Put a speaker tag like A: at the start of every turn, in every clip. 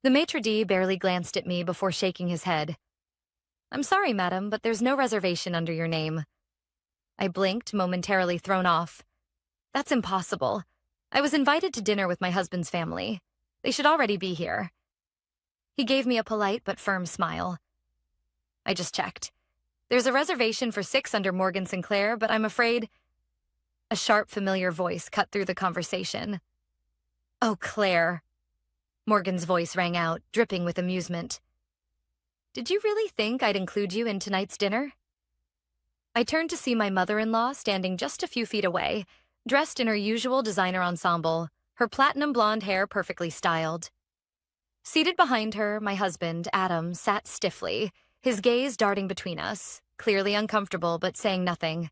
A: The maitre d' barely glanced at me before shaking his head. "I'm sorry, madam, but there's no reservation under your name." I blinked, momentarily thrown off. "That's impossible. I was invited to dinner with my husband's family. They should already be here." He gave me a polite but firm smile. "I just checked. There's a reservation for 6 under Morgan Sinclair, but I'm afraid—" A sharp, familiar voice cut through the conversation. "Oh, Claire." Morgan's voice rang out, dripping with amusement. "Did you really think I'd include you in tonight's dinner?" I turned to see my mother-in-law standing just a few feet away, dressed in her usual designer ensemble, her platinum blonde hair perfectly styled. Seated behind her, my husband, Adam, sat stiffly, his gaze darting between us, clearly uncomfortable but saying nothing.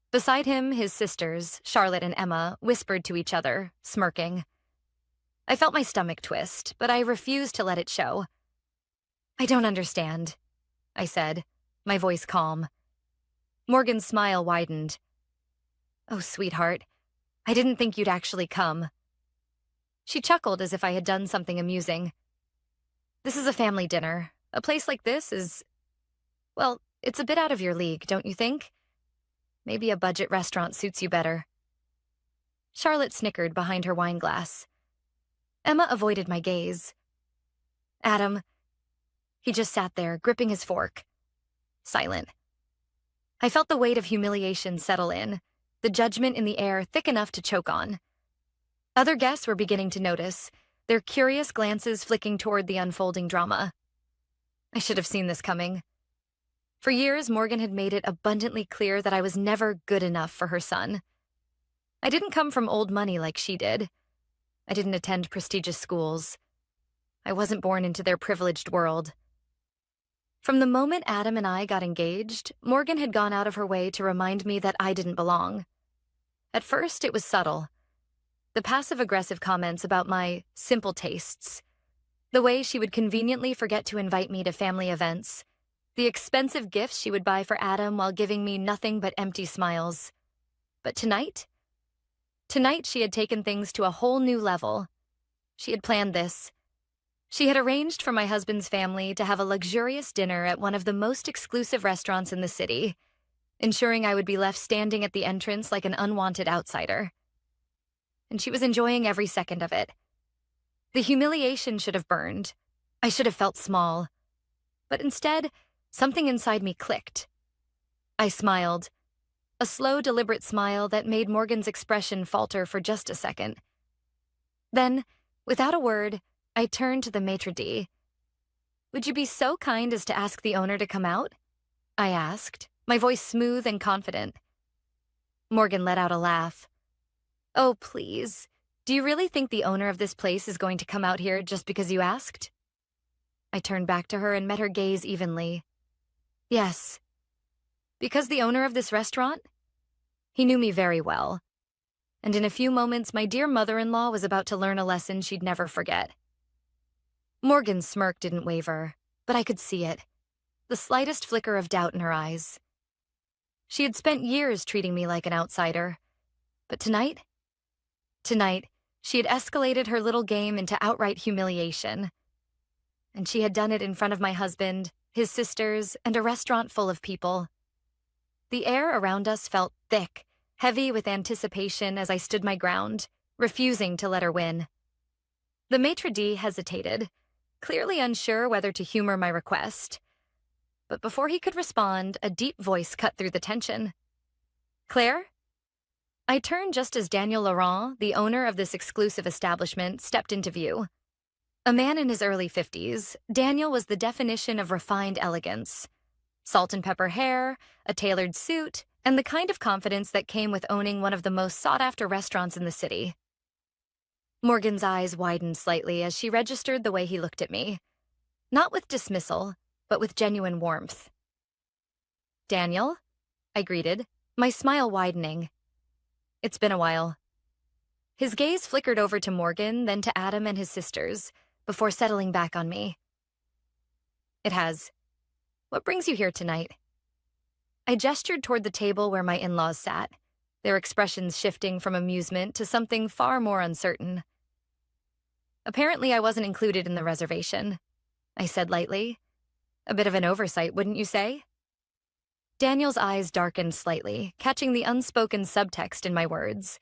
A: Beside him, his sisters, Charlotte and Emma, whispered to each other, smirking. I felt my stomach twist, but I refused to let it show. "I don't understand," I said, my voice calm. Morgan's smile widened. "Oh, sweetheart, I didn't think you'd actually come." She chuckled as if I had done something amusing. "This is a family dinner. A place like this is... well, it's a bit out of your league, don't you think? Maybe a budget restaurant suits you better." Charlotte snickered behind her wine glass. Emma avoided my gaze. Adam... He just sat there, gripping his fork. Silent. I felt the weight of humiliation settle in, the judgment in the air thick enough to choke on. Other guests were beginning to notice, their curious glances flicking toward the unfolding drama. I should have seen this coming. For years, Morgan had made it abundantly clear that I was never good enough for her son. I didn't come from old money like she did. I didn't attend prestigious schools. I wasn't born into their privileged world. From the moment Adam and I got engaged, Morgan had gone out of her way to remind me that I didn't belong. At first, it was subtle. The passive-aggressive comments about my simple tastes, the way she would conveniently forget to invite me to family events, the expensive gifts she would buy for Adam while giving me nothing but empty smiles. But tonight she had taken things to a whole new level. She had planned this. She had arranged for my husband's family to have a luxurious dinner at one of the most exclusive restaurants in the city, ensuring I would be left standing at the entrance like an unwanted outsider. And she was enjoying every second of it. The humiliation should have burned. I should have felt small. But instead, something inside me clicked. I smiled. A slow, deliberate smile that made Morgan's expression falter for just a second. Then, without a word, I turned to the maître d'. "Would you be so kind as to ask the owner to come out?" I asked, my voice smooth and confident. Morgan let out a laugh. "Oh, please. Do you really think the owner of this place is going to come out here just because you asked?" I turned back to her and met her gaze evenly. "Yes." "Because the owner of this restaurant?" He knew me very well. And in a few moments, my dear mother-in-law was about to learn a lesson she'd never forget. Morgan's smirk didn't waver, but I could see it. The slightest flicker of doubt in her eyes. She had spent years treating me like an outsider. But tonight, she had escalated her little game into outright humiliation. And she had done it in front of my husband, his sisters, and a restaurant full of people. The air around us felt thick, heavy with anticipation as I stood my ground, refusing to let her win. The maître d' hesitated, clearly unsure whether to humor my request. But before he could respond, a deep voice cut through the tension. "Claire?" I turned just as Daniel Laurent, the owner of this exclusive establishment, stepped into view. A man in his early 50s, Daniel was the definition of refined elegance. Salt and pepper hair, a tailored suit, and the kind of confidence that came with owning one of the most sought-after restaurants in the city. Morgan's eyes widened slightly as she registered the way he looked at me. Not with dismissal, but with genuine warmth. "Daniel?" I greeted, my smile widening. "It's been a while." His gaze flickered over to Morgan, then to Adam and his sisters, before settling back on me. "It has. What brings you here tonight?" I gestured toward the table where my in-laws sat, their expressions shifting from amusement to something far more uncertain. Apparently, I wasn't included in the reservation, I said lightly. A bit of an oversight, wouldn't you say? Daniel's eyes darkened slightly, catching the unspoken subtext in my words.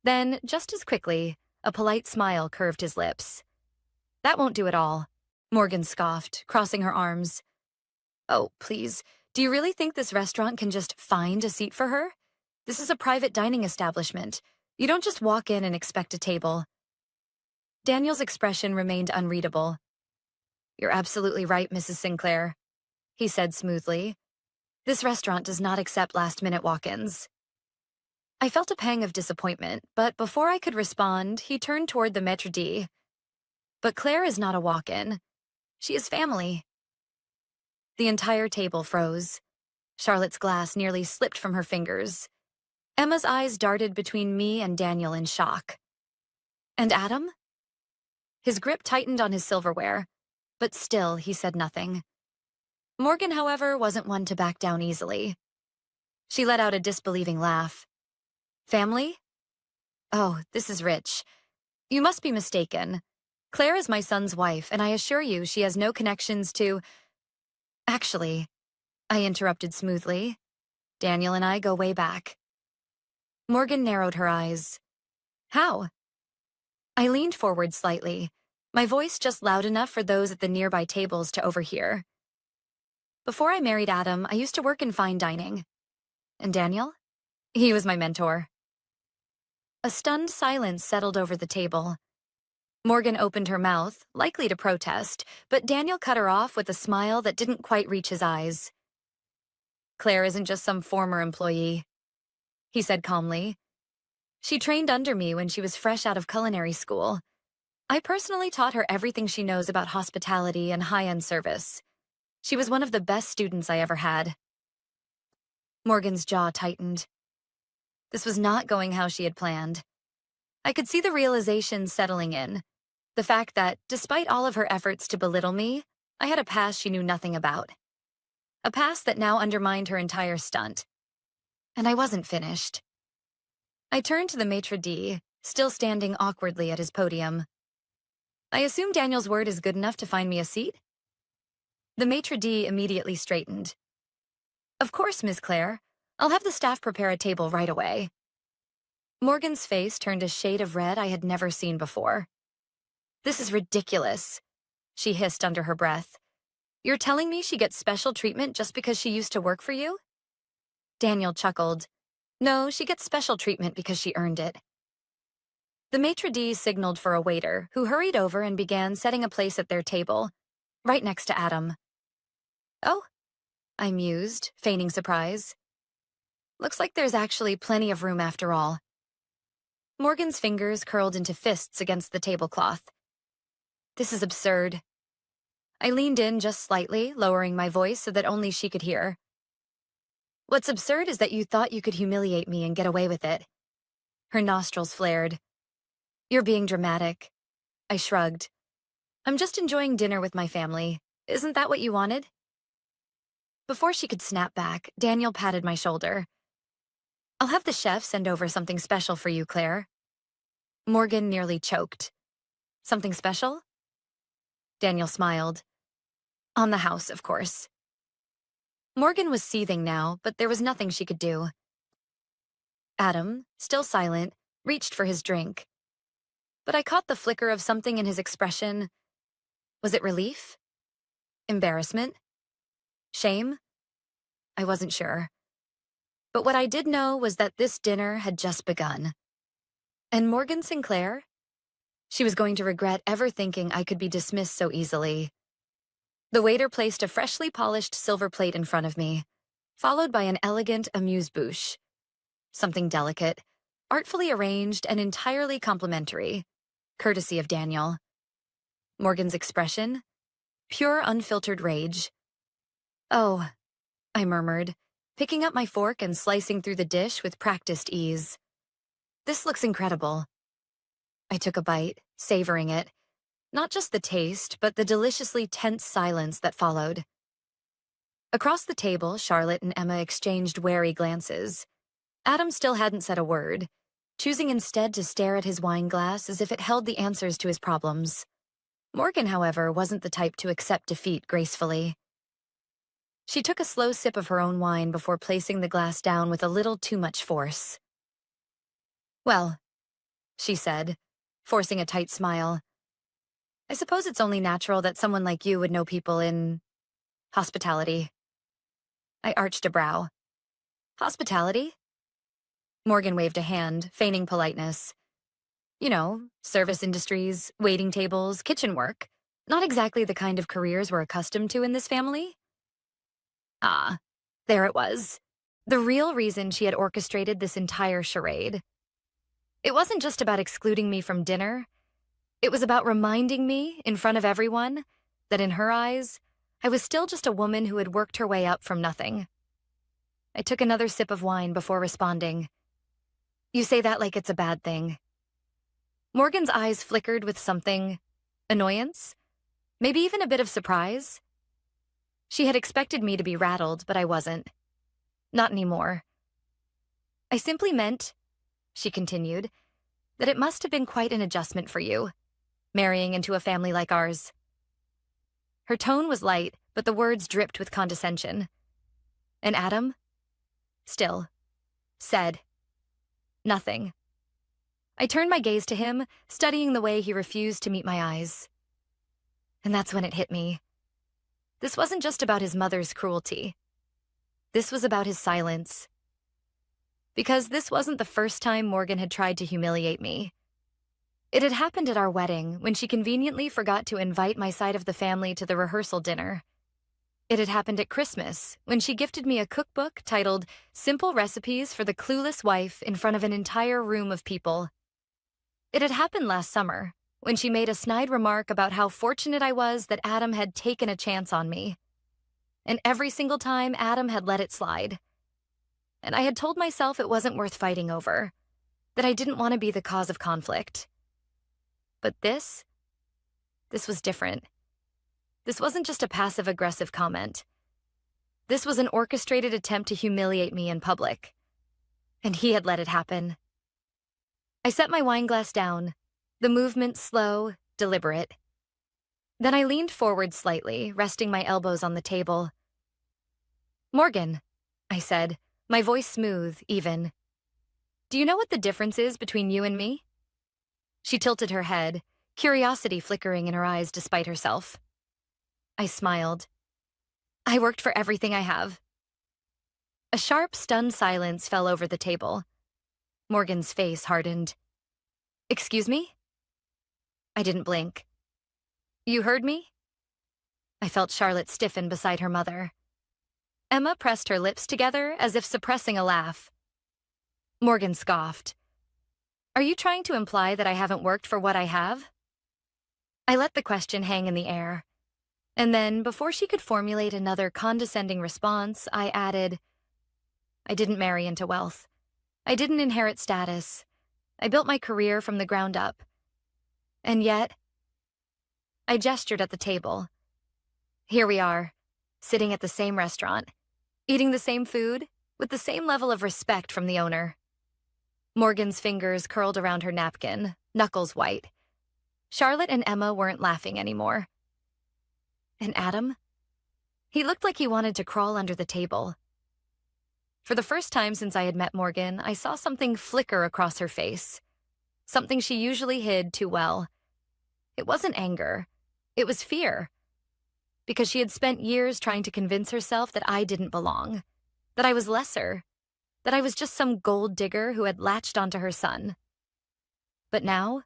A: Then, just as quickly, a polite smile curved his lips. That won't do at all, Morgan scoffed, crossing her arms. Oh, please, do you really think this restaurant can just find a seat for her? This is a private dining establishment. You don't just walk in and expect a table. Daniel's expression remained unreadable. You're absolutely right, Mrs. Sinclair, he said smoothly. This restaurant does not accept last-minute walk-ins. I felt a pang of disappointment, but before I could respond, he turned toward the maître d'. But Claire is not a walk-in. She is family. The entire table froze. Charlotte's glass nearly slipped from her fingers. Emma's eyes darted between me and Daniel in shock. And Adam? His grip tightened on his silverware, but still he said nothing. Morgan, however, wasn't one to back down easily. She let out a disbelieving laugh. Family? Oh, this is rich. You must be mistaken. Claire is my son's wife, and I assure you she has no connections to— Actually, I interrupted smoothly. Daniel and I go way back. Morgan narrowed her eyes. How? I leaned forward slightly, my voice just loud enough for those at the nearby tables to overhear. Before I married Adam, I used to work in fine dining. And Daniel? He was my mentor. A stunned silence settled over the table. Morgan opened her mouth, likely to protest, but Daniel cut her off with a smile that didn't quite reach his eyes. Claire isn't just some former employee, he said calmly. She trained under me when she was fresh out of culinary school. I personally taught her everything she knows about hospitality and high-end service. She was one of the best students I ever had. Morgan's jaw tightened. This was not going how she had planned. I could see the realization settling in. The fact that, despite all of her efforts to belittle me, I had a past she knew nothing about. A past that now undermined her entire stunt. And I wasn't finished. I turned to the maître d', still standing awkwardly at his podium. I assume Daniel's word is good enough to find me a seat? The maître d' immediately straightened. Of course, Miss Claire. I'll have the staff prepare a table right away. Morgan's face turned a shade of red I had never seen before. This is ridiculous, she hissed under her breath. You're telling me she gets special treatment just because she used to work for you? Daniel chuckled. No, she gets special treatment because she earned it. The maître d' signaled for a waiter, who hurried over and began setting a place at their table, right next to Adam. Oh, I mused, feigning surprise. Looks like there's actually plenty of room after all. Morgan's fingers curled into fists against the tablecloth. This is absurd. I leaned in just slightly, lowering my voice so that only she could hear. What's absurd is that you thought you could humiliate me and get away with it. Her nostrils flared. You're being dramatic. I shrugged. I'm just enjoying dinner with my family. Isn't that what you wanted? Before she could snap back, Daniel patted my shoulder. I'll have the chef send over something special for you, Claire. Morgan nearly choked. Something special? Daniel smiled. On the house, of course. Morgan was seething now, but there was nothing she could do. Adam, still silent, reached for his drink. But I caught the flicker of something in his expression. Was it relief? Embarrassment? Shame? I wasn't sure. But what I did know was that this dinner had just begun. And Morgan Sinclair? She was going to regret ever thinking I could be dismissed so easily. The waiter placed a freshly polished silver plate in front of me, followed by an elegant amuse-bouche. Something delicate, artfully arranged and entirely complimentary, courtesy of Daniel. Morgan's expression? Pure unfiltered rage. Oh, I murmured, picking up my fork and slicing through the dish with practiced ease. This looks incredible. I took a bite, savoring it. Not just the taste, but the deliciously tense silence that followed. Across the table, Charlotte and Emma exchanged wary glances. Adam still hadn't said a word. choosing instead to stare at his wine glass as if it held the answers to his problems. Morgan, however, wasn't the type to accept defeat gracefully. She took a slow sip of her own wine before placing the glass down with a little too much force. "Well," she said, forcing a tight smile, "I suppose it's only natural that someone like you would know people in hospitality." I arched a brow. "Hospitality?" Morgan waved a hand, feigning politeness. "You know, service industries, waiting tables, kitchen work. Not exactly the kind of careers we're accustomed to in this family." Ah, there it was. The real reason she had orchestrated this entire charade. It wasn't just about excluding me from dinner. It was about reminding me, in front of everyone, that in her eyes, I was still just a woman who had worked her way up from nothing. I took another sip of wine before responding. "You say that like it's a bad thing." Morgan's eyes flickered with something, annoyance, maybe even a bit of surprise. She had expected me to be rattled, but I wasn't. Not anymore. "I simply meant," she continued, "that it must have been quite an adjustment for you, marrying into a family like ours." Her tone was light, but the words dripped with condescension. And Adam, still, said nothing. I turned my gaze to him, studying the way he refused to meet my eyes. And that's when it hit me. This wasn't just about his mother's cruelty. This was about his silence. Because this wasn't the first time Morgan had tried to humiliate me. It had happened at our wedding, when she conveniently forgot to invite my side of the family to the rehearsal dinner. It had happened at Christmas, when she gifted me a cookbook titled "Simple Recipes for the Clueless Wife" in front of an entire room of people. It had happened last summer, when she made a snide remark about how fortunate I was that Adam had taken a chance on me. And every single time, Adam had let it slide. And I had told myself it wasn't worth fighting over, that I didn't want to be the cause of conflict. But this was different. This wasn't just a passive-aggressive comment. This was an orchestrated attempt to humiliate me in public. And he had let it happen. I set my wine glass down, the movement slow, deliberate. Then I leaned forward slightly, resting my elbows on the table. "Morgan," I said, my voice smooth, even. "Do you know what the difference is between you and me?" She tilted her head, curiosity flickering in her eyes despite herself. I smiled. "I worked for everything I have." A sharp, stunned silence fell over the table. Morgan's face hardened. "Excuse me?" I didn't blink. "You heard me?" I felt Charlotte stiffen beside her mother. Emma pressed her lips together as if suppressing a laugh. Morgan scoffed. "Are you trying to imply that I haven't worked for what I have?" I let the question hang in the air. And then, before she could formulate another condescending response, I added, "I didn't marry into wealth. I didn't inherit status. I built my career from the ground up. And yet," I gestured at the table. "Here we are, sitting at the same restaurant, eating the same food, with the same level of respect from the owner." Morgan's fingers curled around her napkin, knuckles white. Charlotte and Emma weren't laughing anymore. And Adam? He looked like he wanted to crawl under the table. For the first time since I had met Morgan, I saw something flicker across her face. Something she usually hid too well. It wasn't anger. It was fear. Because she had spent years trying to convince herself that I didn't belong, that I was lesser, that I was just some gold digger who had latched onto her son. But now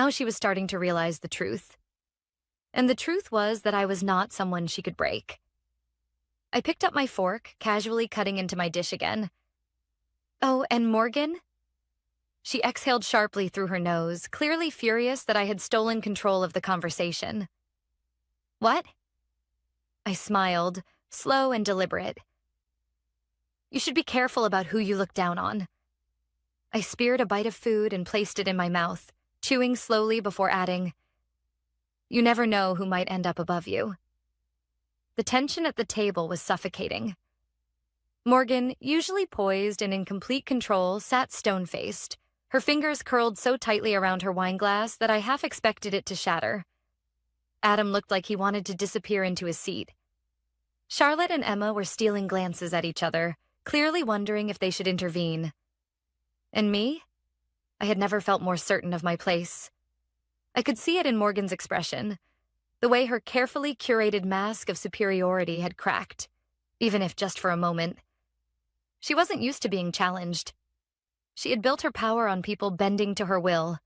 A: she was starting to realize the truth. And the truth was that I was not someone she could break. I picked up my fork, casually cutting into my dish again. "Oh, and Morgan?" She exhaled sharply through her nose, clearly furious that I had stolen control of the conversation. "What?" I smiled, slow and deliberate. "You should be careful about who you look down on." I speared a bite of food and placed it in my mouth, chewing slowly before adding, "You never know who might end up above you." The tension at the table was suffocating. Morgan, usually poised and in complete control, sat stone-faced, her fingers curled so tightly around her wine glass that I half expected it to shatter. Adam looked like he wanted to disappear into his seat. Charlotte and Emma were stealing glances at each other, clearly wondering if they should intervene. And me? I had never felt more certain of my place. I could see it in Morgan's expression, the way her carefully curated mask of superiority had cracked, even if just for a moment. She wasn't used to being challenged. She had built her power on people bending to her will,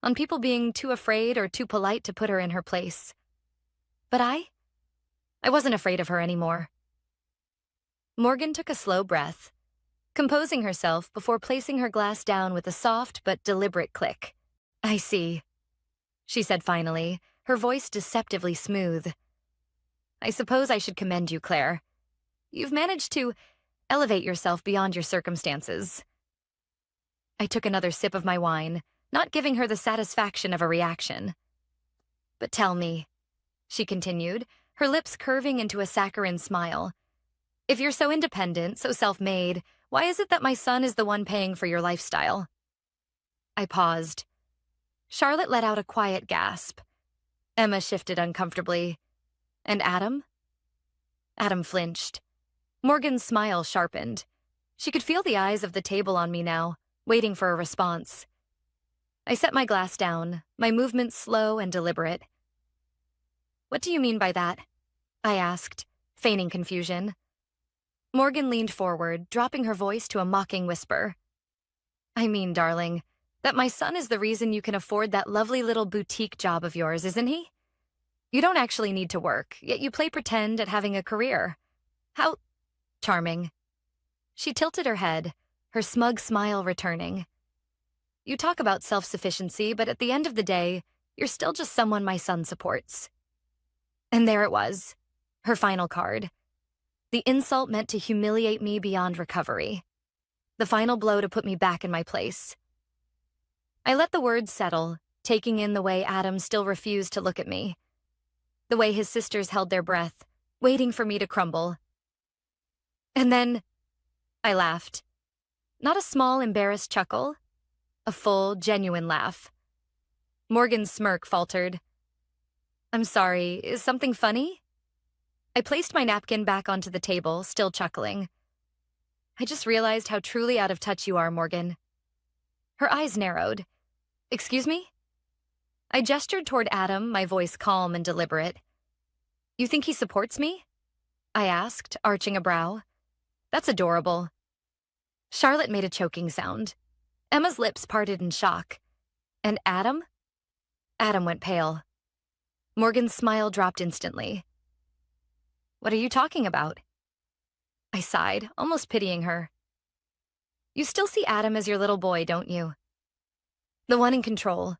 A: on people being too afraid or too polite to put her in her place. But I wasn't afraid of her anymore. Morgan took a slow breath, composing herself before placing her glass down with a soft but deliberate click. "I see," she said finally, her voice deceptively smooth. "I suppose I should commend you, Claire. You've managed to elevate yourself beyond your circumstances." I took another sip of my wine, not giving her the satisfaction of a reaction. "But tell me," she continued, her lips curving into a saccharine smile, "if you're so independent, so self-made, why is it that my son is the one paying for your lifestyle?" I paused. Charlotte let out a quiet gasp. Emma shifted uncomfortably. And Adam? Adam flinched. Morgan's smile sharpened. She could feel the eyes of the table on me now, waiting for a response. I set my glass down, my movements slow and deliberate. "What do you mean by that?" I asked, feigning confusion. Morgan leaned forward, dropping her voice to a mocking whisper. "I mean, darling, that my son is the reason you can afford that lovely little boutique job of yours, isn't he? You don't actually need to work, yet you play pretend at having a career. How charming." She tilted her head, her smug smile returning. "You talk about self-sufficiency, but at the end of the day, you're still just someone my son supports." And there it was, her final card. The insult meant to humiliate me beyond recovery. The final blow to put me back in my place. I let the words settle, taking in the way Adam still refused to look at me. The way his sisters held their breath, waiting for me to crumble. And then I laughed. Not a small, embarrassed chuckle, a full, genuine laugh. Morgan's smirk faltered. "I'm sorry, is something funny?" I placed my napkin back onto the table, still chuckling. "I just realized how truly out of touch you are, Morgan." Her eyes narrowed. "Excuse me?" I gestured toward Adam, my voice calm and deliberate. "You think he supports me?" I asked, arching a brow. "That's adorable." Charlotte made a choking sound. Emma's lips parted in shock. And Adam? Adam went pale. Morgan's smile dropped instantly. "What are you talking about?" I sighed, almost pitying her. "You still see Adam as your little boy, don't you? The one in control,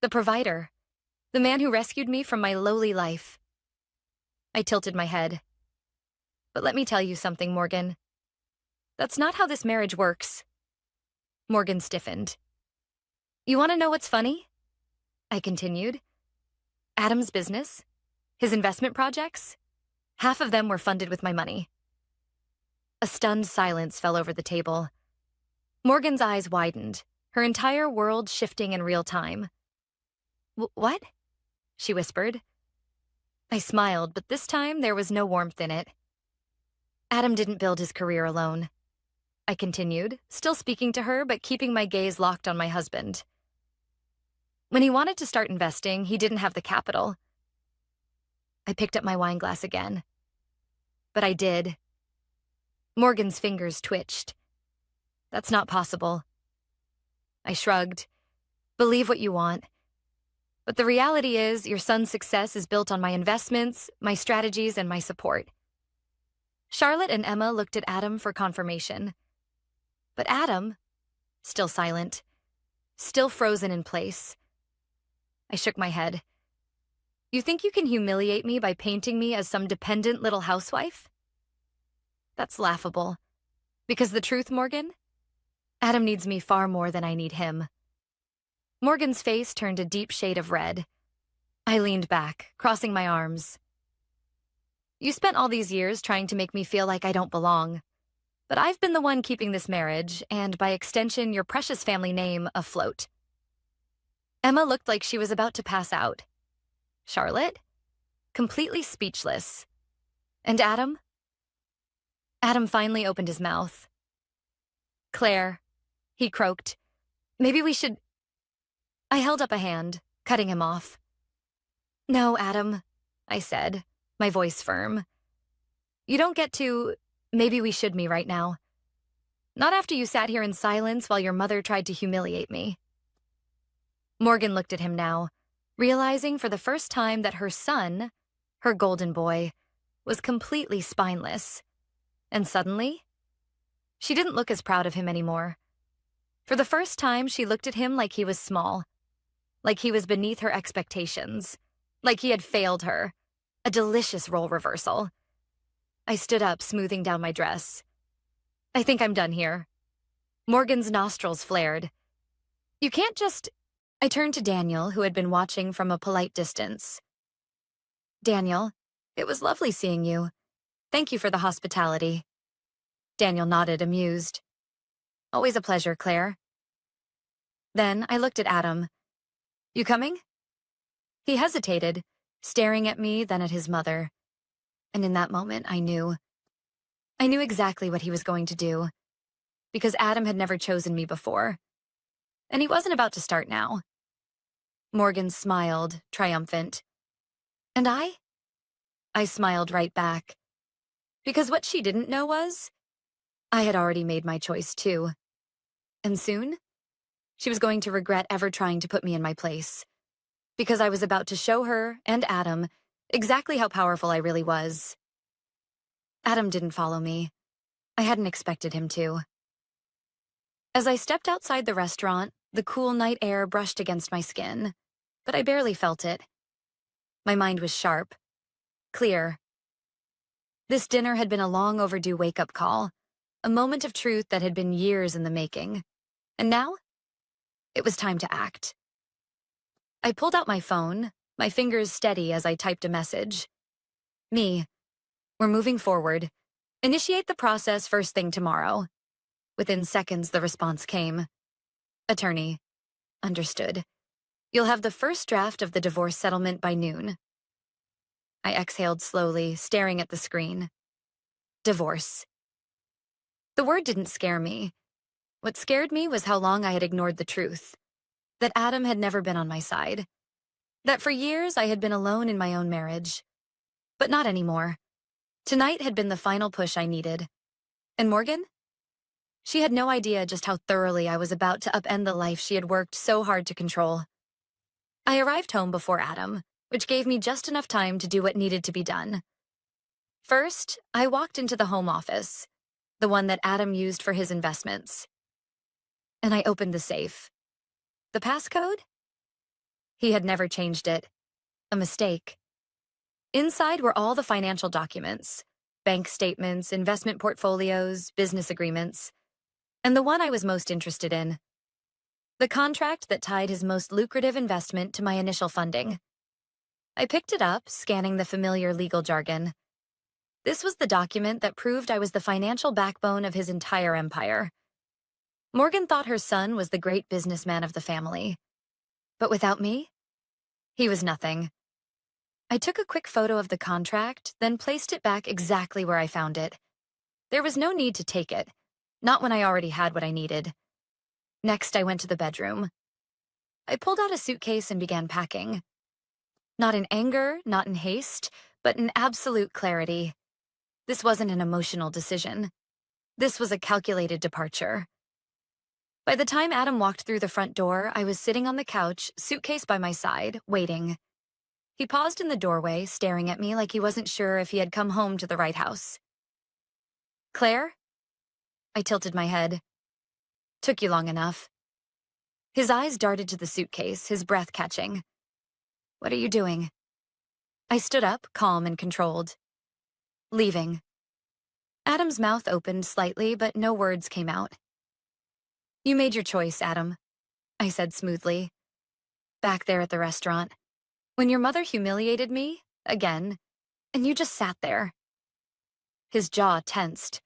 A: the provider, the man who rescued me from my lowly life." I tilted my head. "But let me tell you something, Morgan. That's not how this marriage works." Morgan stiffened. "You want to know what's funny?" I continued. "Adam's business, his investment projects, half of them were funded with my money." A stunned silence fell over the table. Morgan's eyes widened, her entire world shifting in real time. What?" she whispered. I smiled, but this time there was no warmth in it. "Adam didn't build his career alone," I continued, still speaking to her but keeping my gaze locked on my husband. "When he wanted to start investing, he didn't have the capital." I picked up my wine glass again. "But I did." Morgan's fingers twitched. "That's not possible." I shrugged. "Believe what you want. But the reality is, your son's success is built on my investments, my strategies, and my support." Charlotte and Emma looked at Adam for confirmation. But Adam, still silent, still frozen in place. I shook my head. "You think you can humiliate me by painting me as some dependent little housewife? That's laughable. Because the truth, Morgan? Adam needs me far more than I need him." Morgan's face turned a deep shade of red. I leaned back, crossing my arms. "You spent all these years trying to make me feel like I don't belong. but I've been the one keeping this marriage, and by extension, your precious family name, afloat. Emma looked like she was about to pass out. Charlotte? Completely speechless. And Adam? Adam finally opened his mouth. Claire, he croaked. Maybe we should... I held up a hand, cutting him off. No, Adam, I said, my voice firm. You don't get to... Maybe we should me right now. Not after you sat here in silence while your mother tried to humiliate me. Morgan looked at him now, realizing for the first time that her son, her golden boy, was completely spineless. And suddenly, she didn't look as proud of him anymore. For the first time, she looked at him like he was small, like he was beneath her expectations, like he had failed her. A delicious role reversal. I stood up, smoothing down my dress. I think I'm done here. Morgan's nostrils flared. You can't just... I turned to Daniel, who had been watching from a polite distance. Daniel, it was lovely seeing you. Thank you for the hospitality. Daniel nodded, amused. Always a pleasure, Claire. Then I looked at Adam. You coming? He hesitated, staring at me, then at his mother. And in that moment, I knew. I knew exactly what he was going to do. Because Adam had never chosen me before. And he wasn't about to start now. Morgan smiled, triumphant. And I? I smiled right back. Because what she didn't know was, I had already made my choice too. And soon, she was going to regret ever trying to put me in my place. Because I was about to show her, and Adam, exactly how powerful I really was. Adam didn't follow me. I hadn't expected him to. As I stepped outside the restaurant, the cool night air brushed against my skin, but I barely felt it. My mind was sharp, clear. This dinner had been a long overdue wake-up call, a moment of truth that had been years in the making. And now, it was time to act. I pulled out my phone, my fingers steady as I typed a message. Me. We're moving forward. Initiate the process first thing tomorrow. Within seconds, the response came. Attorney. Understood. You'll have the first draft of the divorce settlement by noon. I exhaled slowly, staring at the screen. Divorce. The word didn't scare me. What scared me was how long I had ignored the truth. That Adam had never been on my side. That for years I had been alone in my own marriage. But not anymore. Tonight had been the final push I needed. And Morgan? She had no idea just how thoroughly I was about to upend the life she had worked so hard to control. I arrived home before Adam, which gave me just enough time to do what needed to be done. First, I walked into the home office, the one that Adam used for his investments. And I opened the safe. The passcode? He had never changed it. A mistake. Inside were all the financial documents, bank statements, investment portfolios, business agreements, and the one I was most interested in. The contract that tied his most lucrative investment to my initial funding. I picked it up, scanning the familiar legal jargon. This was the document that proved I was the financial backbone of his entire empire. Morgan thought her son was the great businessman of the family. But without me, he was nothing. I took a quick photo of the contract, then placed it back exactly where I found it. There was no need to take it, not when I already had what I needed. Next, I went to the bedroom. I pulled out a suitcase and began packing. Not in anger, not in haste, but in absolute clarity. This wasn't an emotional decision. This was a calculated departure. By the time Adam walked through the front door, I was sitting on the couch, suitcase by my side, waiting. He paused in the doorway, staring at me like he wasn't sure if he had come home to the right house. Claire? I tilted my head. Took you long enough. His eyes darted to the suitcase, his breath catching. What are you doing? I stood up, calm and controlled. Leaving. Adam's mouth opened slightly, but no words came out. You made your choice, Adam, I said smoothly. Back there at the restaurant. When your mother humiliated me, again, and you just sat there. His jaw tensed.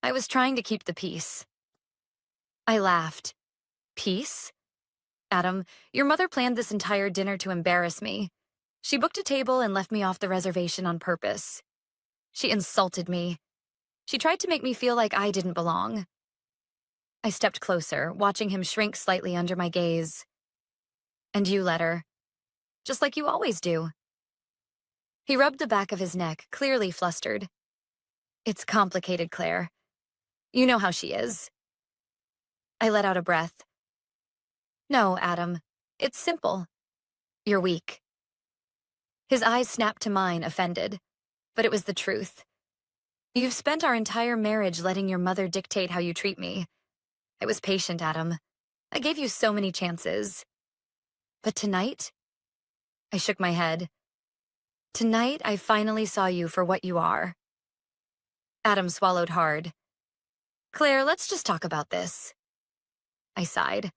A: I was trying to keep the peace. I laughed. Peace? Adam, your mother planned this entire dinner to embarrass me. She booked a table and left me off the reservation on purpose. She insulted me. She tried to make me feel like I didn't belong. I stepped closer, watching him shrink slightly under my gaze. And you let her. Just like you always do. He rubbed the back of his neck, clearly flustered. It's complicated, Claire. You know how she is. I let out a breath. No, Adam. It's simple. You're weak. His eyes snapped to mine, offended. But it was the truth. You've spent our entire marriage letting your mother dictate how you treat me. I was patient, Adam. I gave you so many chances. But tonight? I shook my head. Tonight, I finally saw you for what you are. Adam swallowed hard. Claire, let's just talk about this. I sighed.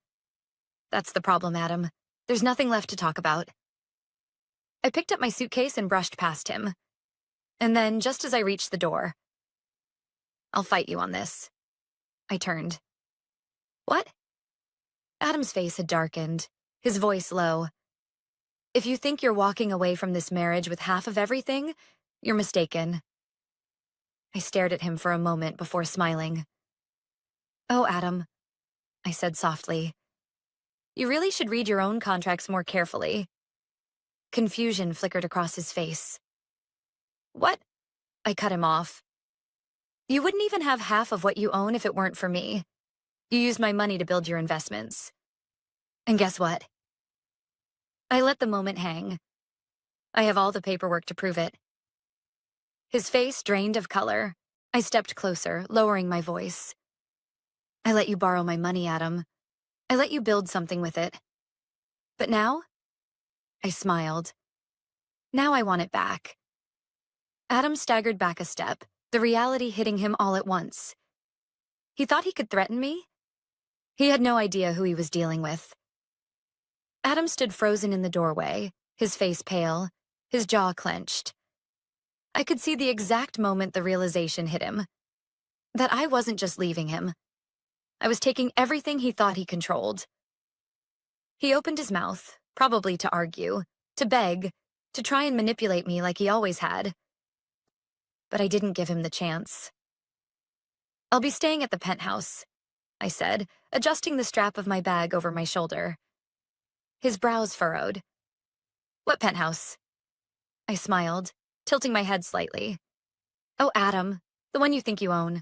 A: That's the problem, Adam. There's nothing left to talk about. I picked up my suitcase and brushed past him. And then, just as I reached the door, I'll fight you on this. I turned. What? Adam's face had darkened, his voice low. If you think you're walking away from this marriage with half of everything, you're mistaken. I stared at him for a moment before smiling. Oh, Adam, I said softly. You really should read your own contracts more carefully. Confusion flickered across his face. What? I cut him off. You wouldn't even have half of what you own if it weren't for me. You used my money to build your investments. And guess what? I let the moment hang. I have all the paperwork to prove it. His face drained of color. I stepped closer, lowering my voice. I let you borrow my money, Adam. I let you build something with it. But now? I smiled. Now I want it back. Adam staggered back a step, the reality hitting him all at once. He thought he could threaten me? He had no idea who he was dealing with. Adam stood frozen in the doorway, his face pale, his jaw clenched. I could see the exact moment the realization hit him. That I wasn't just leaving him. I was taking everything he thought he controlled. He opened his mouth, probably to argue, to beg, to try and manipulate me like he always had. But I didn't give him the chance. I'll be staying at the penthouse, I said, adjusting the strap of my bag over my shoulder. His brows furrowed. What penthouse? I smiled, tilting my head slightly. Oh, Adam, the one you think you own.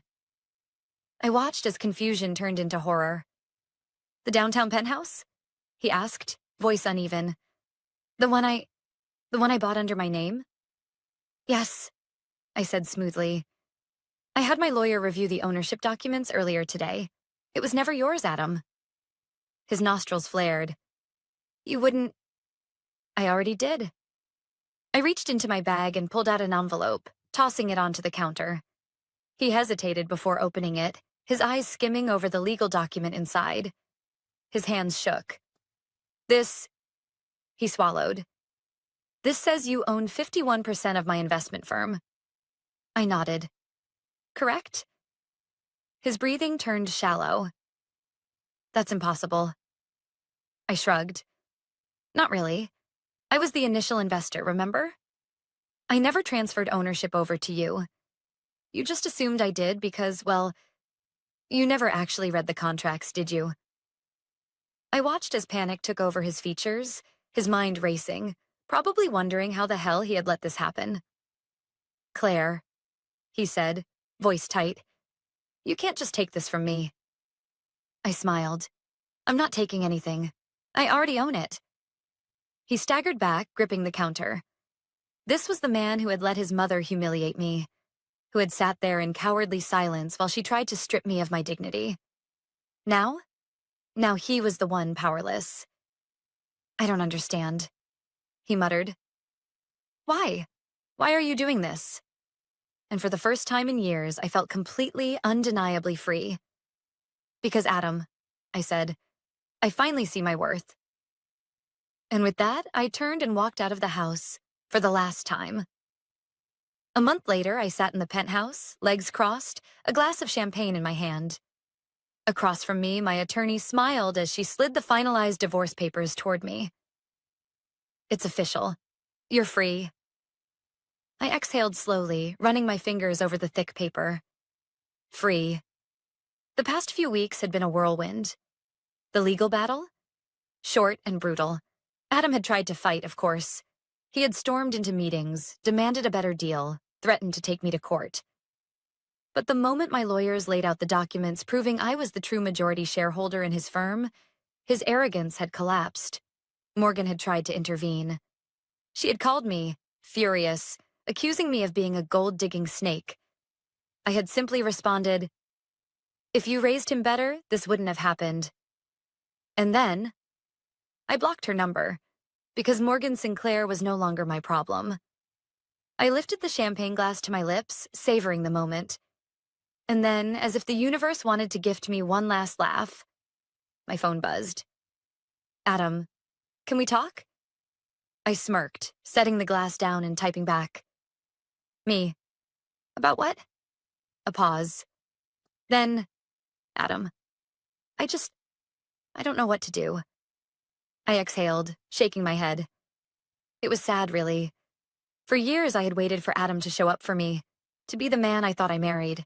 A: I watched as confusion turned into horror. The downtown penthouse? He asked, voice uneven. The one I bought under my name? Yes, I said smoothly. I had my lawyer review the ownership documents earlier today. It was never yours, Adam. His nostrils flared. You wouldn't... I already did. I reached into my bag and pulled out an envelope, tossing it onto the counter. He hesitated before opening it, his eyes skimming over the legal document inside. His hands shook. This... He swallowed. This says you own 51% of my investment firm. I nodded. Correct? His breathing turned shallow. That's impossible. I shrugged. Not really. I was the initial investor, remember? I never transferred ownership over to you. You just assumed I did because, well, you never actually read the contracts, did you? I watched as panic took over his features, his mind racing, probably wondering how the hell he had let this happen. Claire, he said, voice tight, you can't just take this from me. I smiled. I'm not taking anything. I already own it. He staggered back, gripping the counter. This was the man who had let his mother humiliate me, who had sat there in cowardly silence while she tried to strip me of my dignity. Now he was the one powerless. I don't understand, he muttered. Why? Why are you doing this? And for the first time in years, I felt completely, undeniably free. Because, Adam, I said, I finally see my worth. And with that, I turned and walked out of the house for the last time. A month later, I sat in the penthouse, legs crossed, a glass of champagne in my hand. Across from me, my attorney smiled as she slid the finalized divorce papers toward me. "It's official. You're free." I exhaled slowly, running my fingers over the thick paper. Free. The past few weeks had been a whirlwind. The legal battle? Short and brutal. Adam had tried to fight, of course. He had stormed into meetings, demanded a better deal, threatened to take me to court. But the moment my lawyers laid out the documents proving I was the true majority shareholder in his firm, his arrogance had collapsed. Morgan had tried to intervene. She had called me, furious, accusing me of being a gold-digging snake. I had simply responded, "If you raised him better, this wouldn't have happened." And then, I blocked her number, because Morgan Sinclair was no longer my problem. I lifted the champagne glass to my lips, savoring the moment. And then, as if the universe wanted to gift me one last laugh, my phone buzzed. "Adam, can we talk?" I smirked, setting the glass down and typing back. "Me. About what?" A pause. Then, "Adam, I don't know what to do." I exhaled, shaking my head. It was sad, really. For years, I had waited for Adam to show up for me, to be the man I thought I married.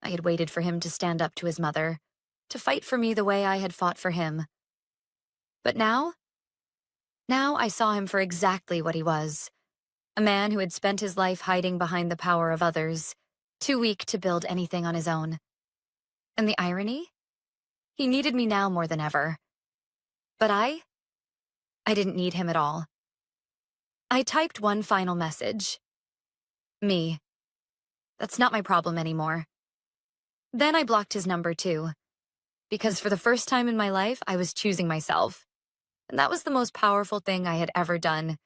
A: I had waited for him to stand up to his mother, to fight for me the way I had fought for him. But now I saw him for exactly what he was. A man who had spent his life hiding behind the power of others, too weak to build anything on his own. And the irony? He needed me now more than ever. But I didn't need him at all. I typed one final message. Me. That's not my problem anymore. Then I blocked his number too, because for the first time in my life, I was choosing myself. And that was the most powerful thing I had ever done.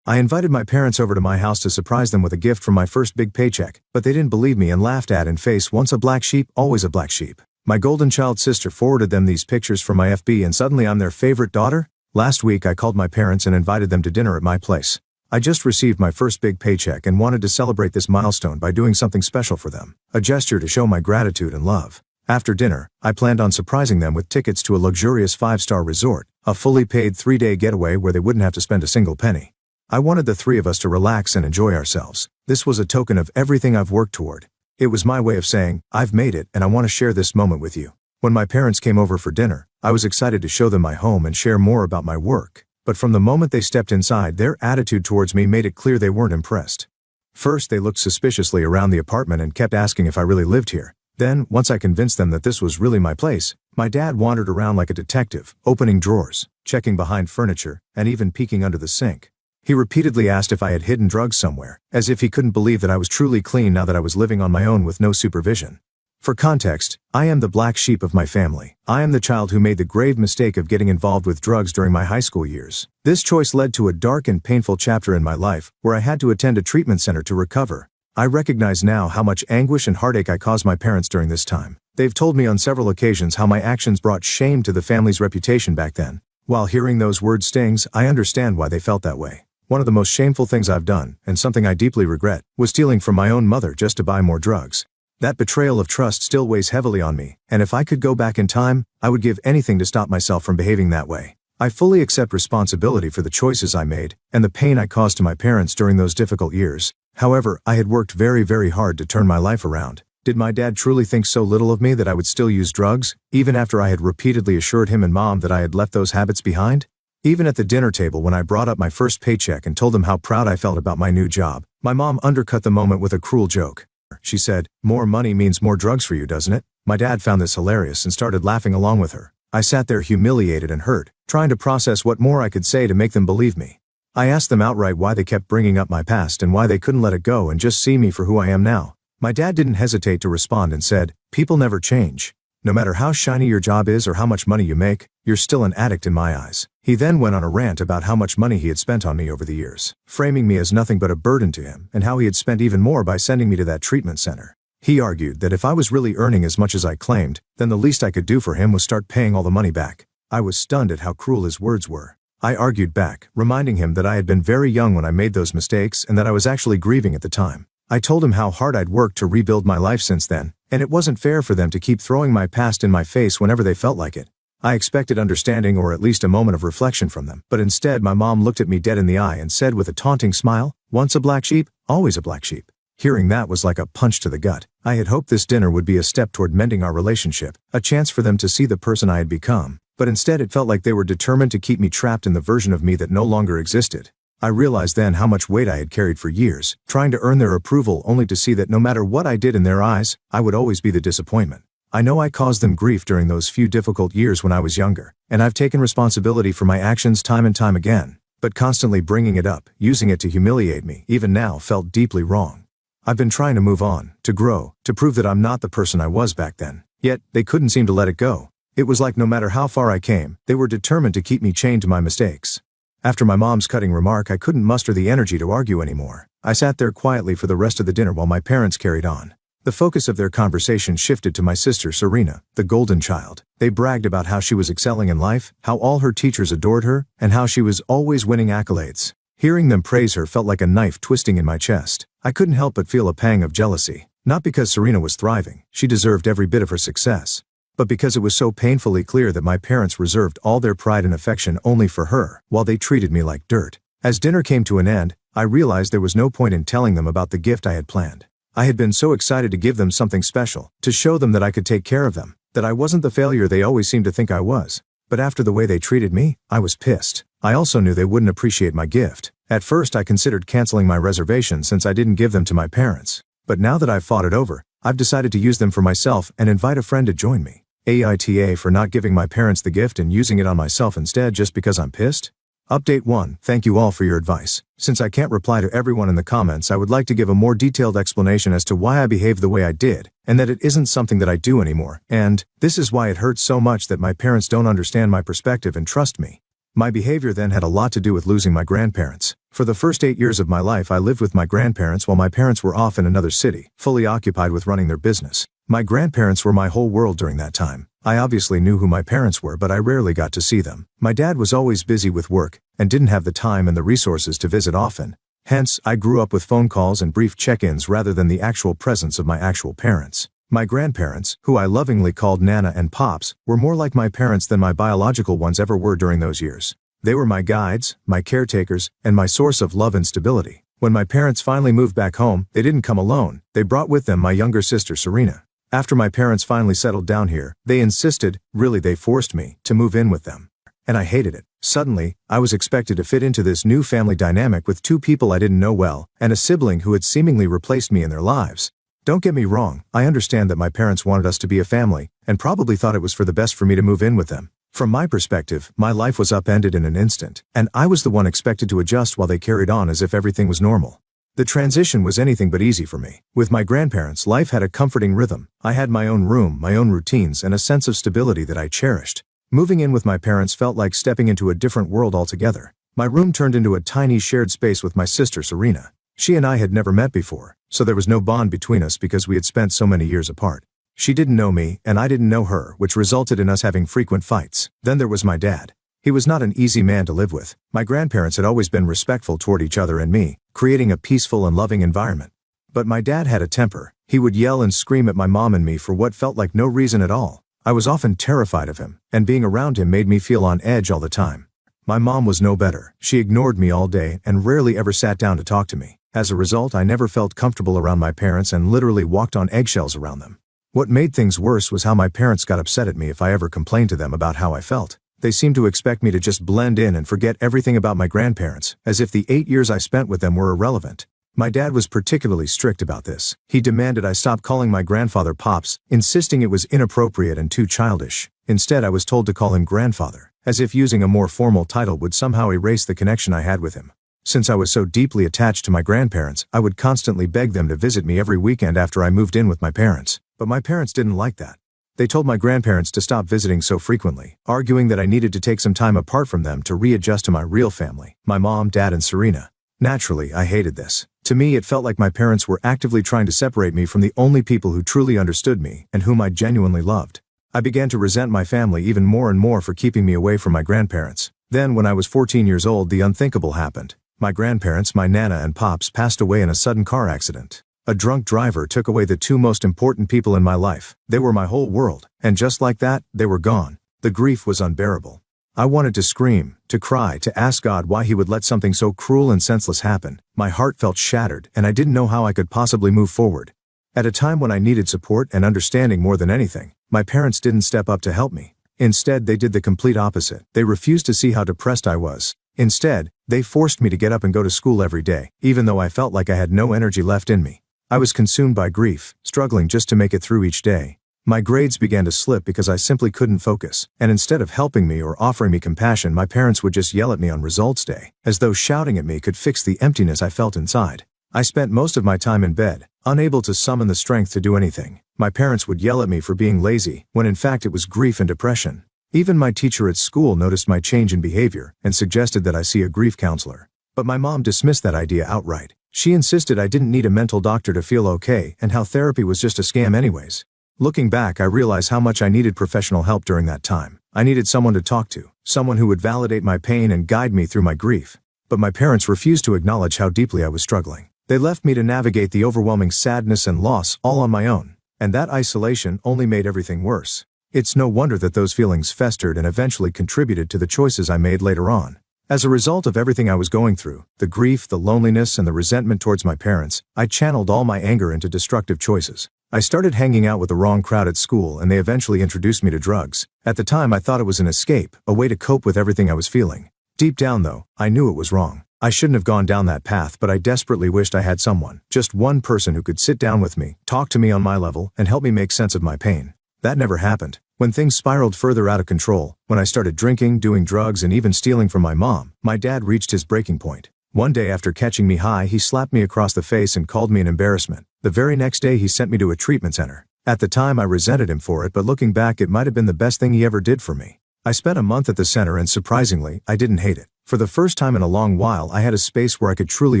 B: I invited my parents over to my house to surprise them with a gift from my first big paycheck, but they didn't believe me and laughed at in face, "Once a black sheep, always a black sheep." My golden child sister forwarded them these pictures from my FB and suddenly I'm their favorite daughter? Last week I called my parents and invited them to dinner at my place. I just received my first big paycheck and wanted to celebrate this milestone by doing something special for them, a gesture to show my gratitude and love. After dinner, I planned on surprising them with tickets to a luxurious 5-star resort, a fully paid 3-day getaway where they wouldn't have to spend a single penny. I wanted the three of us to relax and enjoy ourselves. This was a token of everything I've worked toward. It was my way of saying, "I've made it and I want to share this moment with you." When my parents came over for dinner, I was excited to show them my home and share more about my work. But from the moment they stepped inside, their attitude towards me made it clear they weren't impressed. First, they looked suspiciously around the apartment and kept asking if I really lived here. Then, once I convinced them that this was really my place, my dad wandered around like a detective, opening drawers, checking behind furniture, and even peeking under the sink. He repeatedly asked if I had hidden drugs somewhere, as if he couldn't believe that I was truly clean now that I was living on my own with no supervision. For context, I am the black sheep of my family. I am the child who made the grave mistake of getting involved with drugs during my high school years. This choice led to a dark and painful chapter in my life, where I had to attend a treatment center to recover. I recognize now how much anguish and heartache I caused my parents during this time. They've told me on several occasions how my actions brought shame to the family's reputation back then. While hearing those words stings, I understand why they felt that way. One of the most shameful things I've done, and something I deeply regret, was stealing from my own mother just to buy more drugs. That betrayal of trust still weighs heavily on me, and if I could go back in time, I would give anything to stop myself from behaving that way. I fully accept responsibility for the choices I made, and the pain I caused to my parents during those difficult years. However, I had worked very, very hard to turn my life around. Did my dad truly think so little of me that I would still use drugs, even after I had repeatedly assured him and Mom that I had left those habits behind? Even at the dinner table when I brought up my first paycheck and told them how proud I felt about my new job, my mom undercut the moment with a cruel joke. She said, "More money means more drugs for you, doesn't it?" My dad found this hilarious and started laughing along with her. I sat there humiliated and hurt, trying to process what more I could say to make them believe me. I asked them outright why they kept bringing up my past and why they couldn't let it go and just see me for who I am now. My dad didn't hesitate to respond and said, "People never change. No matter how shiny your job is or how much money you make, you're still an addict in my eyes." He then went on a rant about how much money he had spent on me over the years, framing me as nothing but a burden to him, and how he had spent even more by sending me to that treatment center. He argued that if I was really earning as much as I claimed, then the least I could do for him was start paying all the money back. I was stunned at how cruel his words were. I argued back, reminding him that I had been very young when I made those mistakes and that I was actually grieving at the time. I told him how hard I'd worked to rebuild my life since then, and it wasn't fair for them to keep throwing my past in my face whenever they felt like it. I expected understanding or at least a moment of reflection from them, but instead my mom looked at me dead in the eye and said with a taunting smile, "Once a black sheep, always a black sheep." Hearing that was like a punch to the gut. I had hoped this dinner would be a step toward mending our relationship, a chance for them to see the person I had become, but instead it felt like they were determined to keep me trapped in the version of me that no longer existed. I realized then how much weight I had carried for years, trying to earn their approval only to see that no matter what I did in their eyes, I would always be the disappointment. I know I caused them grief during those few difficult years when I was younger, and I've taken responsibility for my actions time and time again, but constantly bringing it up, using it to humiliate me, even now felt deeply wrong. I've been trying to move on, to grow, to prove that I'm not the person I was back then, yet they couldn't seem to let it go. It was like no matter how far I came, they were determined to keep me chained to my mistakes. After my mom's cutting remark, I couldn't muster the energy to argue anymore. I sat there quietly for the rest of the dinner while my parents carried on. The focus of their conversation shifted to my sister Serena, the golden child. They bragged about how she was excelling in life, how all her teachers adored her, and how she was always winning accolades. Hearing them praise her felt like a knife twisting in my chest. I couldn't help but feel a pang of jealousy, not because Serena was thriving, she deserved every bit of her success, but because it was so painfully clear that my parents reserved all their pride and affection only for her, while they treated me like dirt. As dinner came to an end, I realized there was no point in telling them about the gift I had planned. I had been so excited to give them something special, to show them that I could take care of them, that I wasn't the failure they always seemed to think I was. But after the way they treated me, I was pissed. I also knew they wouldn't appreciate my gift. At first I considered canceling my reservation since I didn't give them to my parents. But now that I've fought it over, I've decided to use them for myself and invite a friend to join me. AITA for not giving my parents the gift and using it on myself instead just because I'm pissed? Update 1. Thank you all for your advice. Since I can't reply to everyone in the comments, I would like to give a more detailed explanation as to why I behaved the way I did, and that it isn't something that I do anymore, and this is why it hurts so much that my parents don't understand my perspective and trust me. My behavior then had a lot to do with losing my grandparents. For the first 8 years of my life I lived with my grandparents while my parents were off in another city, fully occupied with running their business. My grandparents were my whole world during that time. I obviously knew who my parents were, but I rarely got to see them. My dad was always busy with work, and didn't have the time and the resources to visit often. Hence, I grew up with phone calls and brief check-ins rather than the actual presence of my actual parents. My grandparents, who I lovingly called Nana and Pops, were more like my parents than my biological ones ever were during those years. They were my guides, my caretakers, and my source of love and stability. When my parents finally moved back home, they didn't come alone. They brought with them my younger sister Serena. After my parents finally settled down here, they insisted, really they forced me, to move in with them. And I hated it. Suddenly, I was expected to fit into this new family dynamic with two people I didn't know well, and a sibling who had seemingly replaced me in their lives. Don't get me wrong, I understand that my parents wanted us to be a family, and probably thought it was for the best for me to move in with them. From my perspective, my life was upended in an instant, and I was the one expected to adjust while they carried on as if everything was normal. The transition was anything but easy for me. With my grandparents, life had a comforting rhythm. I had my own room, my own routines, and a sense of stability that I cherished. Moving in with my parents felt like stepping into a different world altogether. My room turned into a tiny shared space with my sister Serena. She and I had never met before, so there was no bond between us because we had spent so many years apart. She didn't know me, and I didn't know her, which resulted in us having frequent fights. Then there was my dad. He was not an easy man to live with. My grandparents had always been respectful toward each other and me, creating a peaceful and loving environment. But my dad had a temper. He would yell and scream at my mom and me for what felt like no reason at all. I was often terrified of him, and being around him made me feel on edge all the time. My mom was no better. She ignored me all day and rarely ever sat down to talk to me. As a result, I never felt comfortable around my parents and literally walked on eggshells around them. What made things worse was how my parents got upset at me if I ever complained to them about how I felt. They seemed to expect me to just blend in and forget everything about my grandparents, as if the 8 years I spent with them were irrelevant. My dad was particularly strict about this. He demanded I stop calling my grandfather Pops, insisting it was inappropriate and too childish. Instead, I was told to call him grandfather, as if using a more formal title would somehow erase the connection I had with him. Since I was so deeply attached to my grandparents, I would constantly beg them to visit me every weekend after I moved in with my parents. But my parents didn't like that. They told my grandparents to stop visiting so frequently, arguing that I needed to take some time apart from them to readjust to my real family, my mom, dad, and Serena. Naturally, I hated this. To me, it felt like my parents were actively trying to separate me from the only people who truly understood me and whom I genuinely loved. I began to resent my family even more and more for keeping me away from my grandparents. Then, when I was 14 years old, the unthinkable happened. My grandparents, my nana and pops, passed away in a sudden car accident. A drunk driver took away the two most important people in my life. They were my whole world, and just like that, they were gone. The grief was unbearable. I wanted to scream, to cry, to ask God why he would let something so cruel and senseless happen. My heart felt shattered, and I didn't know how I could possibly move forward. At a time when I needed support and understanding more than anything, my parents didn't step up to help me. Instead, they did the complete opposite. They refused to see how depressed I was. Instead, they forced me to get up and go to school every day, even though I felt like I had no energy left in me. I was consumed by grief, struggling just to make it through each day. My grades began to slip because I simply couldn't focus, and instead of helping me or offering me compassion, my parents would just yell at me on results day, as though shouting at me could fix the emptiness I felt inside. I spent most of my time in bed, unable to summon the strength to do anything. My parents would yell at me for being lazy, when in fact it was grief and depression. Even my teacher at school noticed my change in behavior and suggested that I see a grief counselor. But my mom dismissed that idea outright. She insisted I didn't need a mental doctor to feel okay and how therapy was just a scam anyways. Looking back, I realize how much I needed professional help during that time. I needed someone to talk to, someone who would validate my pain and guide me through my grief. But my parents refused to acknowledge how deeply I was struggling. They left me to navigate the overwhelming sadness and loss all on my own. And that isolation only made everything worse. It's no wonder that those feelings festered and eventually contributed to the choices I made later on. As a result of everything I was going through, the grief, the loneliness, and the resentment towards my parents, I channeled all my anger into destructive choices. I started hanging out with the wrong crowd at school, and they eventually introduced me to drugs. At the time, I thought it was an escape, a way to cope with everything I was feeling. Deep down though, I knew it was wrong. I shouldn't have gone down that path, but I desperately wished I had someone, just one person who could sit down with me, talk to me on my level, and help me make sense of my pain. That never happened. When things spiraled further out of control, when I started drinking, doing drugs, and even stealing from my mom, my dad reached his breaking point. One day after catching me high, he slapped me across the face and called me an embarrassment. The very next day he sent me to a treatment center. At the time I resented him for it, but looking back it might have been the best thing he ever did for me. I spent a month at the center and surprisingly, I didn't hate it. For the first time in a long while I had a space where I could truly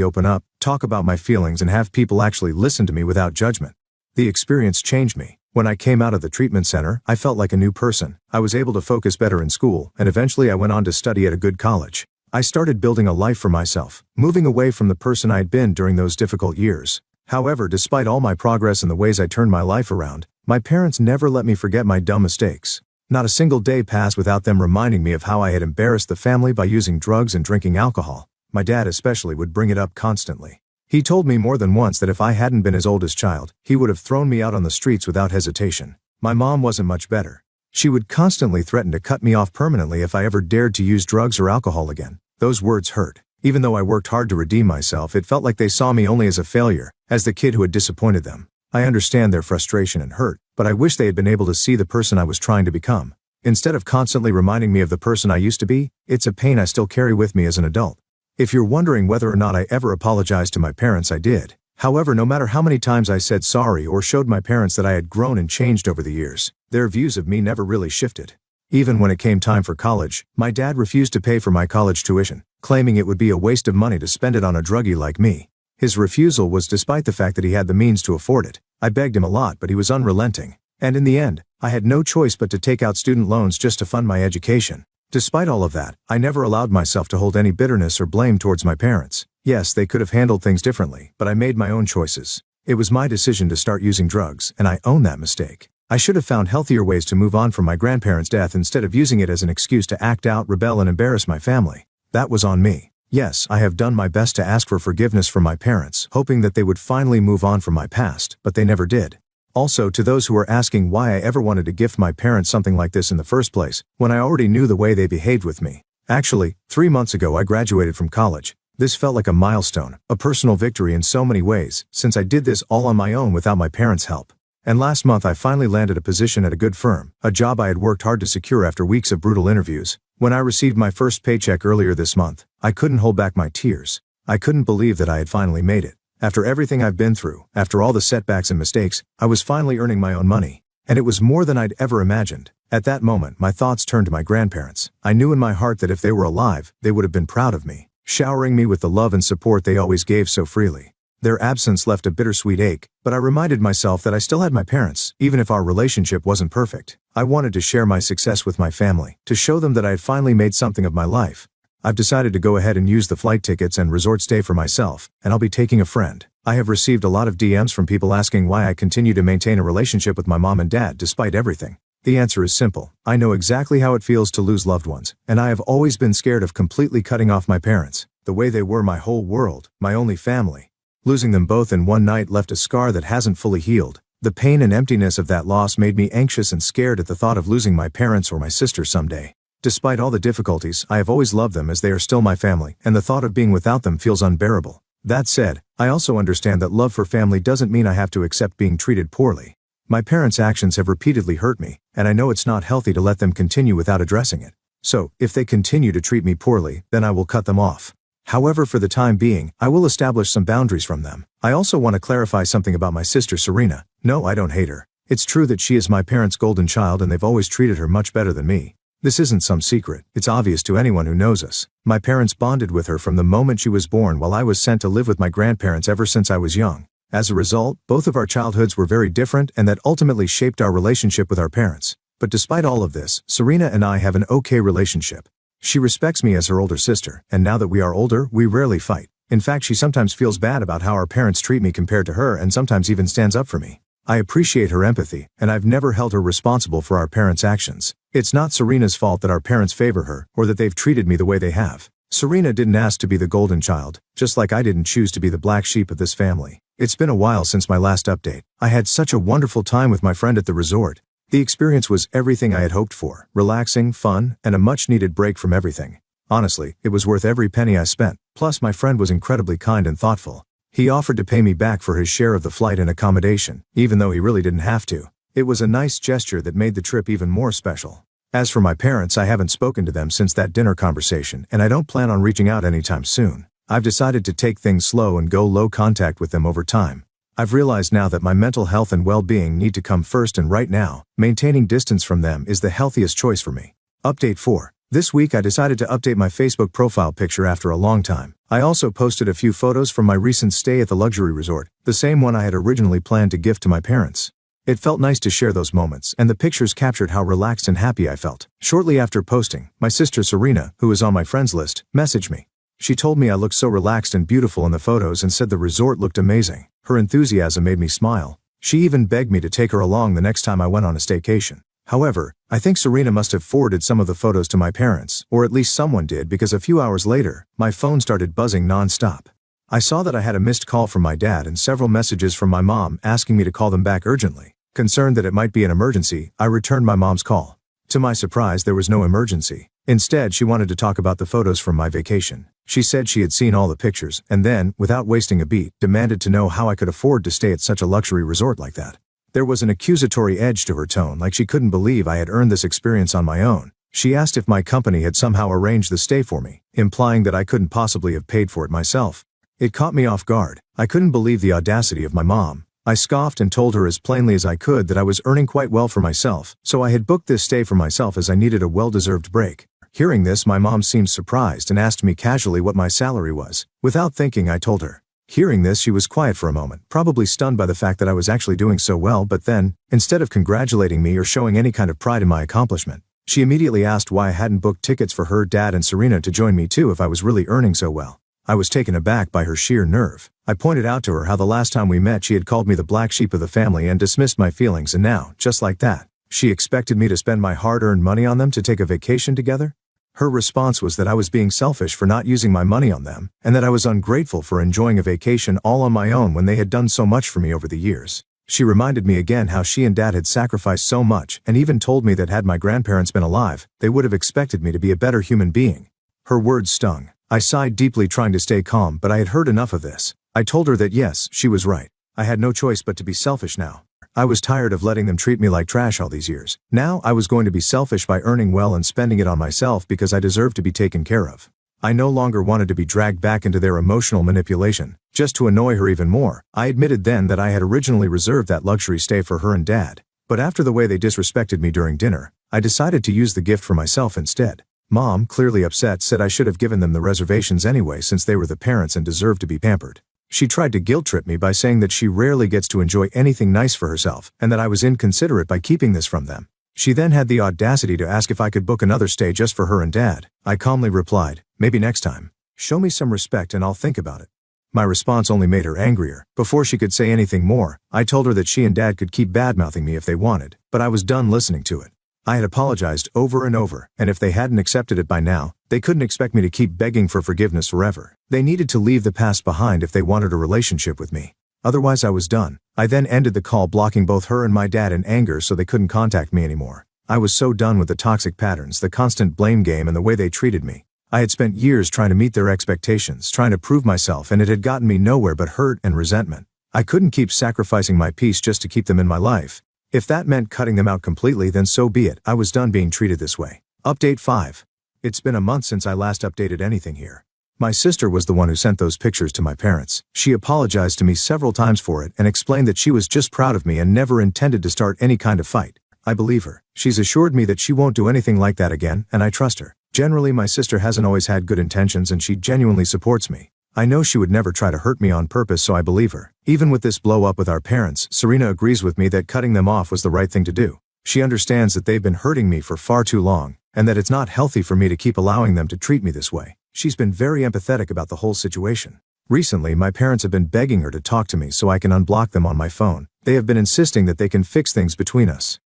B: open up, talk about my feelings, and have people actually listen to me without judgment. The experience changed me. When I came out of the treatment center, I felt like a new person. I was able to focus better in school, and eventually I went on to study at a good college. I started building a life for myself, moving away from the person I had been during those difficult years. However, despite all my progress and the ways I turned my life around, my parents never let me forget my dumb mistakes. Not a single day passed without them reminding me of how I had embarrassed the family by using drugs and drinking alcohol. My dad especially would bring it up constantly. He told me more than once that if I hadn't been his oldest child, he would have thrown me out on the streets without hesitation. My mom wasn't much better. She would constantly threaten to cut me off permanently if I ever dared to use drugs or alcohol again. Those words hurt. Even though I worked hard to redeem myself, it felt like they saw me only as a failure, as the kid who had disappointed them. I understand their frustration and hurt, but I wish they had been able to see the person I was trying to become. Instead of constantly reminding me of the person I used to be, it's a pain I still carry with me as an adult. If you're wondering whether or not I ever apologized to my parents, I did. However, no matter how many times I said sorry or showed my parents that I had grown and changed over the years, their views of me never really shifted. Even when it came time for college, my dad refused to pay for my college tuition, claiming it would be a waste of money to spend it on a druggie like me. His refusal was despite the fact that he had the means to afford it. I begged him a lot, but he was unrelenting. And in the end, I had no choice but to take out student loans just to fund my education. Despite all of that, I never allowed myself to hold any bitterness or blame towards my parents. Yes, they could have handled things differently, but I made my own choices. It was my decision to start using drugs, and I own that mistake. I should have found healthier ways to move on from my grandparents' death instead of using it as an excuse to act out, rebel, and embarrass my family. That was on me. Yes, I have done my best to ask for forgiveness from my parents, hoping that they would finally move on from my past, but they never did. Also, to those who are asking why I ever wanted to gift my parents something like this in the first place, when I already knew the way they behaved with me. Actually, 3 months ago I graduated from college. This felt like a milestone, a personal victory in so many ways, since I did this all on my own without my parents' help. And last month I finally landed a position at a good firm, a job I had worked hard to secure after weeks of brutal interviews. When I received my first paycheck earlier this month, I couldn't hold back my tears. I couldn't believe that I had finally made it. After everything I've been through, after all the setbacks and mistakes, I was finally earning my own money. And it was more than I'd ever imagined. At that moment, my thoughts turned to my grandparents. I knew in my heart that if they were alive, they would have been proud of me, showering me with the love and support they always gave so freely. Their absence left a bittersweet ache, but I reminded myself that I still had my parents, even if our relationship wasn't perfect. I wanted to share my success with my family, to show them that I had finally made something of my life. I've decided to go ahead and use the flight tickets and resort stay for myself, and I'll be taking a friend. I have received a lot of DMs from people asking why I continue to maintain a relationship with my mom and dad despite everything. The answer is simple. I know exactly how it feels to lose loved ones, and I have always been scared of completely cutting off my parents, the way they were my whole world, my only family. Losing them both in one night left a scar that hasn't fully healed. The pain and emptiness of that loss made me anxious and scared at the thought of losing my parents or my sister someday. Despite all the difficulties, I have always loved them as they are still my family, and the thought of being without them feels unbearable. That said, I also understand that love for family doesn't mean I have to accept being treated poorly. My parents' actions have repeatedly hurt me, and I know it's not healthy to let them continue without addressing it. So, if they continue to treat me poorly, then I will cut them off. However, for the time being, I will establish some boundaries from them. I also want to clarify something about my sister Serena. No, I don't hate her. It's true that she is my parents' golden child and they've always treated her much better than me. This isn't some secret, it's obvious to anyone who knows us. My parents bonded with her from the moment she was born while I was sent to live with my grandparents ever since I was young. As a result, both of our childhoods were very different and that ultimately shaped our relationship with our parents. But despite all of this, Serena and I have an okay relationship. She respects me as her older sister, and now that we are older, we rarely fight. In fact, she sometimes feels bad about how our parents treat me compared to her and sometimes even stands up for me. I appreciate her empathy, and I've never held her responsible for our parents' actions. It's not Serena's fault that our parents favor her, or that they've treated me the way they have. Serena didn't ask to be the golden child, just like I didn't choose to be the black sheep of this family. It's been a while since my last update. I had such a wonderful time with my friend at the resort. The experience was everything I had hoped for, relaxing, fun, and a much-needed break from everything. Honestly, it was worth every penny I spent, plus my friend was incredibly kind and thoughtful. He offered to pay me back for his share of the flight and accommodation, even though he really didn't have to. It was a nice gesture that made the trip even more special. As for my parents, I haven't spoken to them since that dinner conversation, and I don't plan on reaching out anytime soon. I've decided to take things slow and go low contact with them over time. I've realized now that my mental health and well-being need to come first, and right now, maintaining distance from them is the healthiest choice for me. Update 4. This week I decided to update my Facebook profile picture after a long time. I also posted a few photos from my recent stay at the luxury resort, the same one I had originally planned to gift to my parents. It felt nice to share those moments, and the pictures captured how relaxed and happy I felt. Shortly after posting, my sister Serena, who is on my friends list, messaged me. She told me I looked so relaxed and beautiful in the photos and said the resort looked amazing. Her enthusiasm made me smile. She even begged me to take her along the next time I went on a staycation. However, I think Serena must have forwarded some of the photos to my parents, or at least someone did, because a few hours later, my phone started buzzing non-stop. I saw that I had a missed call from my dad and several messages from my mom asking me to call them back urgently. Concerned that it might be an emergency, I returned my mom's call. To my surprise, there was no emergency. Instead, she wanted to talk about the photos from my vacation. She said she had seen all the pictures, and then, without wasting a beat, demanded to know how I could afford to stay at such a luxury resort like that. There was an accusatory edge to her tone, like she couldn't believe I had earned this experience on my own. She asked if my company had somehow arranged the stay for me, implying that I couldn't possibly have paid for it myself. It caught me off guard. I couldn't believe the audacity of my mom. I scoffed and told her as plainly as I could that I was earning quite well for myself, so I had booked this stay for myself as I needed a well-deserved break. Hearing this, my mom seemed surprised and asked me casually what my salary was. Without thinking, I told her. Hearing this, she was quiet for a moment, probably stunned by the fact that I was actually doing so well, but then, instead of congratulating me or showing any kind of pride in my accomplishment, she immediately asked why I hadn't booked tickets for her, dad, and Serena to join me too if I was really earning so well. I was taken aback by her sheer nerve. I pointed out to her how the last time we met she had called me the black sheep of the family and dismissed my feelings, and now, just like that, she expected me to spend my hard-earned money on them to take a vacation together? Her response was that I was being selfish for not using my money on them, and that I was ungrateful for enjoying a vacation all on my own when they had done so much for me over the years. She reminded me again how she and dad had sacrificed so much, and even told me that had my grandparents been alive, they would have expected me to be a better human being. Her words stung. I sighed deeply, trying to stay calm, but I had heard enough of this. I told her that yes, she was right. I had no choice but to be selfish now. I was tired of letting them treat me like trash all these years. Now I was going to be selfish by earning well and spending it on myself because I deserved to be taken care of. I no longer wanted to be dragged back into their emotional manipulation, just to annoy her even more. I admitted then that I had originally reserved that luxury stay for her and dad, but after the way they disrespected me during dinner, I decided to use the gift for myself instead. Mom, clearly upset, said I should have given them the reservations anyway since they were the parents and deserved to be pampered. She tried to guilt-trip me by saying that she rarely gets to enjoy anything nice for herself, and that I was inconsiderate by keeping this from them. She then had the audacity to ask if I could book another stay just for her and Dad. I calmly replied, "Maybe next time. Show me some respect and I'll think about it." My response only made her angrier. Before she could say anything more, I told her that she and Dad could keep badmouthing me if they wanted, but I was done listening to it. I had apologized over and over, and if they hadn't accepted it by now, they couldn't expect me to keep begging for forgiveness forever. They needed to leave the past behind if they wanted a relationship with me. Otherwise, I was done. I then ended the call, blocking both her and my dad in anger so they couldn't contact me anymore. I was so done with the toxic patterns, the constant blame game, and the way they treated me. I had spent years trying to meet their expectations, trying to prove myself, and it had gotten me nowhere but hurt and resentment. I couldn't keep sacrificing my peace just to keep them in my life. If that meant cutting them out completely, then so be it. I was done being treated this way. Update 5. It's been a month since I last updated anything here. My sister was the one who sent those pictures to my parents. She apologized to me several times for it and explained that she was just proud of me and never intended to start any kind of fight. I believe her. She's assured me that she won't do anything like that again, and I trust her. Generally, my sister hasn't always had good intentions and she genuinely supports me. I know she would never try to hurt me on purpose, so I believe her. Even with this blow up with our parents, Serena agrees with me that cutting them off was the right thing to do. She understands that they've been hurting me for far too long, and that it's not healthy for me to keep allowing them to treat me this way. She's been very empathetic about the whole situation. Recently, my parents have been begging her to talk to me so I can unblock them on my phone. They have been insisting that they can fix things between us.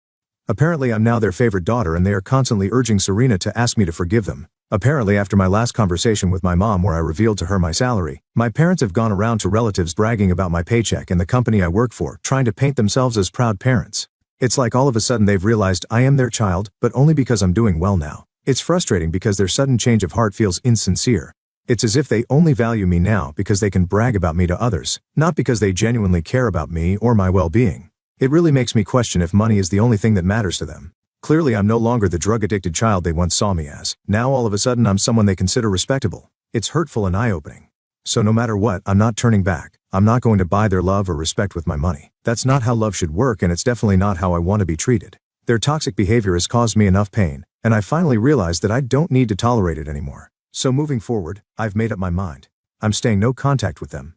B: Apparently, I'm now their favorite daughter and they are constantly urging Serena to ask me to forgive them. Apparently, after my last conversation with my mom where I revealed to her my salary, my parents have gone around to relatives bragging about my paycheck and the company I work for, trying to paint themselves as proud parents. It's like all of a sudden they've realized I am their child, but only because I'm doing well now. It's frustrating because their sudden change of heart feels insincere. It's as if they only value me now because they can brag about me to others, not because they genuinely care about me or my well-being. It really makes me question if money is the only thing that matters to them. Clearly, I'm no longer the drug-addicted child they once saw me as. Now all of a sudden I'm someone they consider respectable. It's hurtful and eye-opening. So no matter what, I'm not turning back. I'm not going to buy their love or respect with my money. That's not how love should work, and it's definitely not how I want to be treated. Their toxic behavior has caused me enough pain, and I finally realized that I don't need to tolerate it anymore. So moving forward, I've made up my mind. I'm staying no contact with them.